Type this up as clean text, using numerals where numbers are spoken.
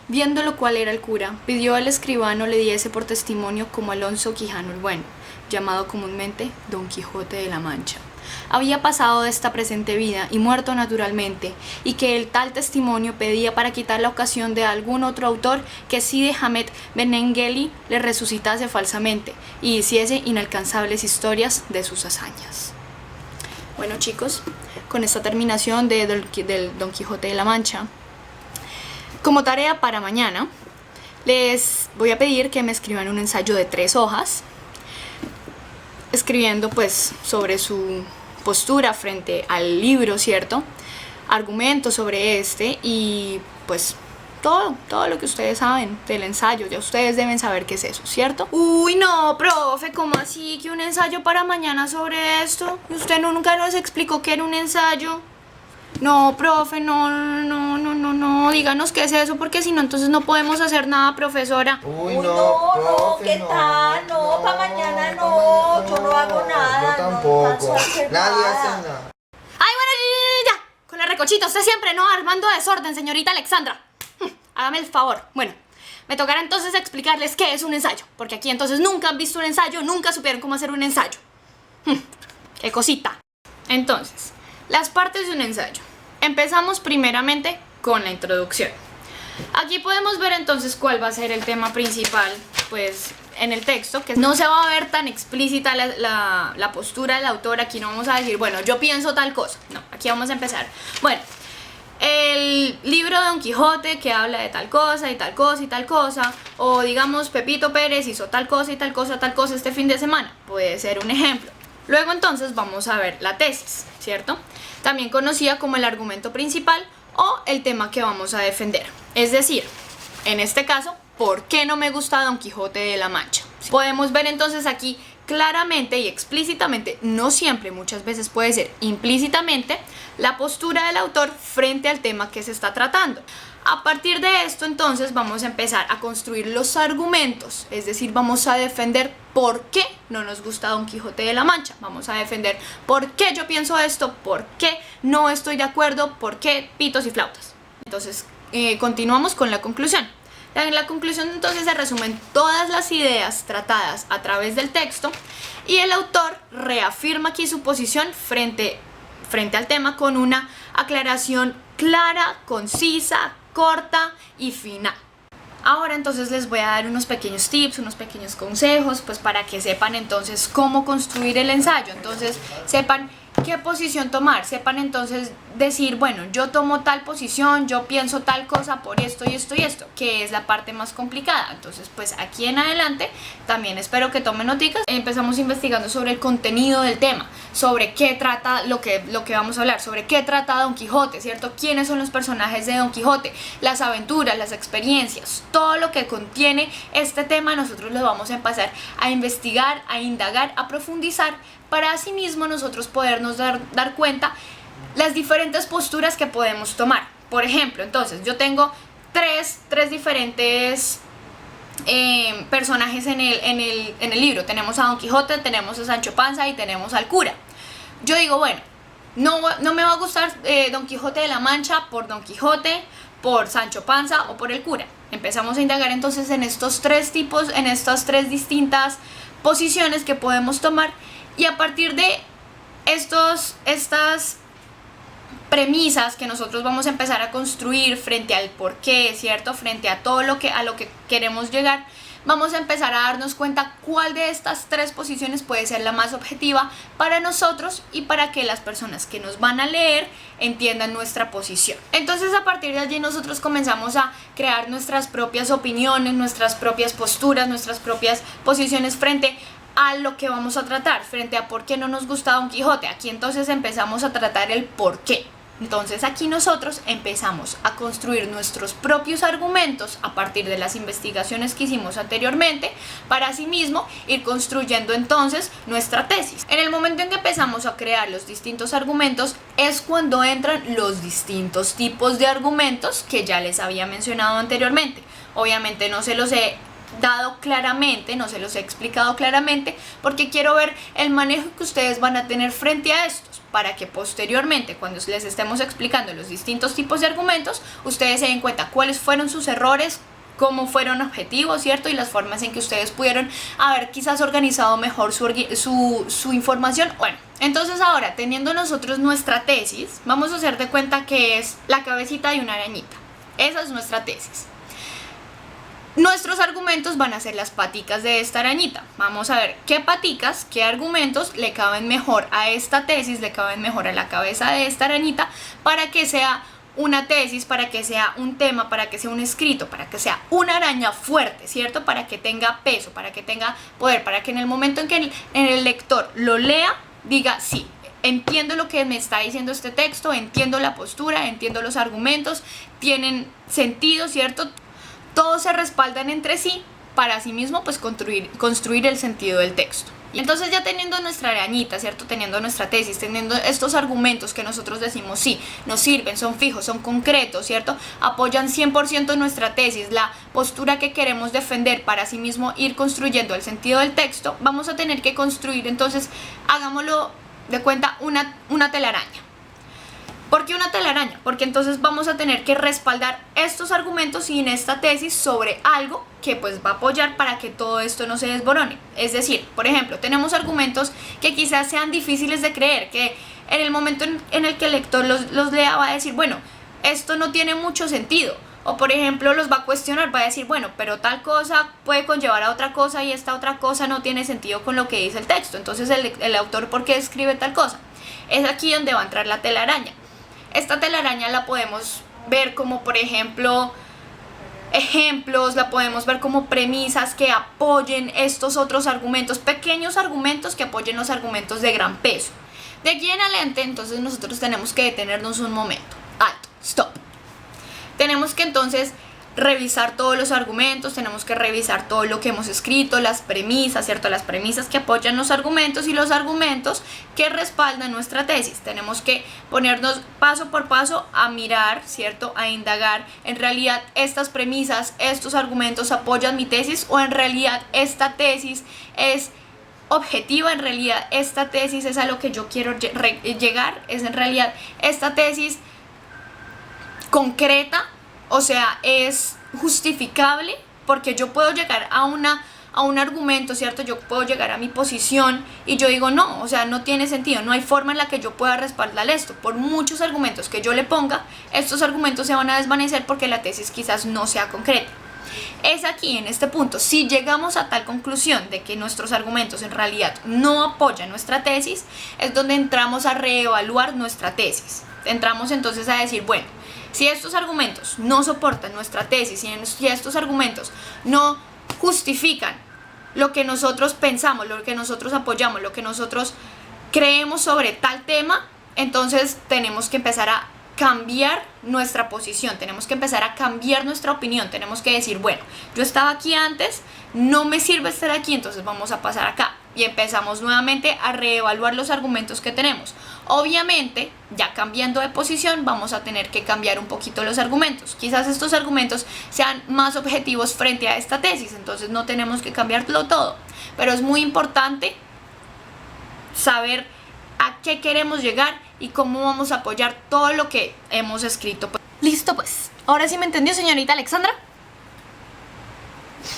Viendo lo cual era el cura, pidió al escribano le diese por testimonio como Alonso Quijano el Bueno, llamado comúnmente Don Quijote de la Mancha, había pasado de esta presente vida y muerto naturalmente, y que el tal testimonio pedía para quitar la ocasión de algún otro autor que Cide Hamete Benengeli le resucitase falsamente y hiciese inalcanzables historias de sus hazañas. Bueno, chicos, con esta terminación del Don Quijote de la Mancha, como tarea para mañana, les voy a pedir que me escriban un ensayo de 3 hojas, escribiendo pues sobre su postura frente al libro, ¿cierto? Argumentos sobre este y pues todo lo que ustedes saben del ensayo. Ya ustedes deben saber qué es eso, ¿cierto? Uy, no, profe, ¿cómo así que un ensayo para mañana sobre esto? ¿Usted nunca nos explicó qué era un ensayo? No, profe, no, díganos qué es eso, porque si no, entonces no podemos hacer nada, profesora. Uy, no, profe, ¿qué tal? No, para mañana no, yo no hago nada. Yo tampoco, alcanzo a hacer nadie nada. hace nada. Ay, bueno, ya. Con la recochita, usted siempre, ¿no? Armando desorden, señorita Alexandra. Hágame el favor. Bueno, me tocará entonces explicarles qué es un ensayo, porque aquí entonces nunca han visto un ensayo, nunca supieron cómo hacer un ensayo. Qué cosita. Entonces, las partes de un ensayo. Empezamos primeramente con la introducción. Aquí podemos ver entonces cuál va a ser el tema principal, pues, en el texto, que no se va a ver tan explícita la postura del autor. Aquí no vamos a decir, bueno, yo pienso tal cosa. No, aquí vamos a empezar. Bueno, el libro de Don Quijote que habla de tal cosa y tal cosa y tal cosa, o digamos Pepito Pérez hizo tal cosa y tal cosa este fin de semana, puede ser un ejemplo. Luego entonces vamos a ver la tesis, ¿cierto? También conocida como el argumento principal o el tema que vamos a defender. Es decir, en este caso, ¿por qué no me gusta Don Quijote de la Mancha? Podemos ver entonces aquí claramente y explícitamente, no siempre, muchas veces puede ser implícitamente, la postura del autor frente al tema que se está tratando. A partir de esto entonces vamos a empezar a construir los argumentos, es decir, vamos a defender por qué no nos gusta Don Quijote de la Mancha, vamos a defender por qué yo pienso esto, por qué no estoy de acuerdo, por qué pitos y flautas. Entonces continuamos con la conclusión. En la conclusión entonces se resumen todas las ideas tratadas a través del texto y el autor reafirma aquí su posición frente al tema con una aclaración clara, concisa, corta y final. Ahora entonces les voy a dar unos pequeños tips, unos pequeños consejos, pues para que sepan entonces cómo construir el ensayo. Entonces sepan qué posición tomar, sepan entonces decir, bueno, yo tomo tal posición, yo pienso tal cosa por esto y esto y esto, que es la parte más complicada. Entonces pues aquí en adelante también espero que tomen noticas. Empezamos investigando sobre el contenido del tema, sobre qué trata lo que vamos a hablar, sobre qué trata Don Quijote, ¿cierto? ¿Quiénes son los personajes de Don Quijote? Las aventuras, las experiencias, todo lo que contiene este tema nosotros lo vamos a empezar a investigar, a indagar, a profundizar, para asimismo nosotros podernos dar cuenta las diferentes posturas que podemos tomar. Por ejemplo, entonces yo tengo tres diferentes personajes en el libro. Tenemos a Don Quijote, tenemos a Sancho Panza y tenemos al cura. Yo digo, bueno, no me va a gustar Don Quijote de la Mancha por Don Quijote, por Sancho Panza o por el cura. Empezamos a indagar entonces en estos 3 tipos, en estas 3 distintas posiciones que podemos tomar. Y a partir de estas premisas que nosotros vamos a empezar a construir frente al porqué, ¿cierto? Frente a todo a lo que queremos llegar, vamos a empezar a darnos cuenta cuál de estas 3 posiciones puede ser la más objetiva para nosotros y para que las personas que nos van a leer entiendan nuestra posición. Entonces a partir de allí nosotros comenzamos a crear nuestras propias opiniones, nuestras propias posturas, nuestras propias posiciones frente a lo que vamos a tratar, frente a por qué no nos gusta Don Quijote. Aquí entonces empezamos a tratar el por qué. Entonces aquí nosotros empezamos a construir nuestros propios argumentos a partir de las investigaciones que hicimos anteriormente, para asimismo ir construyendo entonces nuestra tesis. En el momento en que empezamos a crear los distintos argumentos es cuando entran los distintos tipos de argumentos que ya les había mencionado anteriormente. Obviamente no se los he dado claramente, no se los he explicado claramente, porque quiero ver el manejo que ustedes van a tener frente a estos, para que posteriormente, cuando les estemos explicando los distintos tipos de argumentos, ustedes se den cuenta cuáles fueron sus errores, cómo fueron objetivos, ¿cierto? Y las formas en que ustedes pudieron haber quizás organizado mejor su información. Bueno, entonces ahora, teniendo nosotros nuestra tesis, vamos a hacer de cuenta que es la cabecita de una arañita. Esa es nuestra tesis. Nuestros argumentos van a ser las paticas de esta arañita. Vamos a ver qué paticas, qué argumentos le caben mejor a esta tesis, le caben mejor a la cabeza de esta arañita para que sea una tesis, para que sea un tema, para que sea un escrito, para que sea una araña fuerte, ¿cierto? Para que tenga peso, para que tenga poder, para que en el momento en que el lector lo lea, diga sí. Entiendo lo que me está diciendo este texto, entiendo la postura, entiendo los argumentos, tienen sentido, ¿cierto? Todos se respaldan entre sí para así mismo pues construir el sentido del texto. Y entonces ya teniendo nuestra arañita, ¿cierto? Teniendo nuestra tesis, teniendo estos argumentos que nosotros decimos sí, nos sirven, son fijos, son concretos, ¿cierto? Apoyan 100% nuestra tesis, la postura que queremos defender para así mismo ir construyendo el sentido del texto, vamos a tener que construir entonces, hagámoslo de cuenta, una telaraña. ¿Por qué una telaraña? Porque entonces vamos a tener que respaldar estos argumentos y en esta tesis sobre algo que pues va a apoyar para que todo esto no se desborone. Es decir, por ejemplo, tenemos argumentos que quizás sean difíciles de creer, que en el momento en el que el lector los lea va a decir, bueno, esto no tiene mucho sentido. O por ejemplo los va a cuestionar, va a decir, bueno, pero tal cosa puede conllevar a otra cosa y esta otra cosa no tiene sentido con lo que dice el texto. Entonces el autor, ¿por qué escribe tal cosa? Es aquí donde va a entrar la telaraña. Esta telaraña la podemos ver como, por ejemplo, ejemplos, la podemos ver como premisas que apoyen estos otros argumentos, pequeños argumentos que apoyen los argumentos de gran peso. De aquí en adelante, entonces, nosotros tenemos que detenernos un momento. Alto, stop. Tenemos que entonces revisar todos los argumentos, tenemos que revisar todo lo que hemos escrito, las premisas, ¿cierto? Las premisas que apoyan los argumentos y los argumentos que respaldan nuestra tesis. Tenemos que ponernos paso por paso a mirar, ¿cierto? A indagar, en realidad estas premisas, estos argumentos apoyan mi tesis o en realidad esta tesis es objetiva, en realidad esta tesis es a lo que yo quiero llegar, es en realidad esta tesis concreta. O sea, es justificable porque yo puedo llegar a un argumento, ¿cierto? Yo puedo llegar a mi posición y yo digo no, o sea, no tiene sentido, no hay forma en la que yo pueda respaldar esto. Por muchos argumentos que yo le ponga, estos argumentos se van a desvanecer porque la tesis quizás no sea concreta. Es aquí, en este punto, si llegamos a tal conclusión de que nuestros argumentos en realidad no apoyan nuestra tesis, es donde entramos a reevaluar nuestra tesis. Entramos entonces a decir, bueno, si estos argumentos no soportan nuestra tesis, si estos argumentos no justifican lo que nosotros pensamos, lo que nosotros apoyamos, lo que nosotros creemos sobre tal tema, entonces tenemos que empezar a cambiar nuestra posición, tenemos que empezar a cambiar nuestra opinión, tenemos que decir, bueno, yo estaba aquí antes, no me sirve estar aquí, entonces vamos a pasar acá. Y empezamos nuevamente a reevaluar los argumentos que tenemos. Obviamente, ya cambiando de posición, vamos a tener que cambiar un poquito los argumentos. Quizás estos argumentos sean más objetivos frente a esta tesis, entonces no tenemos que cambiarlo todo. Pero es muy importante saber a qué queremos llegar y cómo vamos a apoyar todo lo que hemos escrito. Listo pues. Ahora sí me entendió, señorita Alexandra.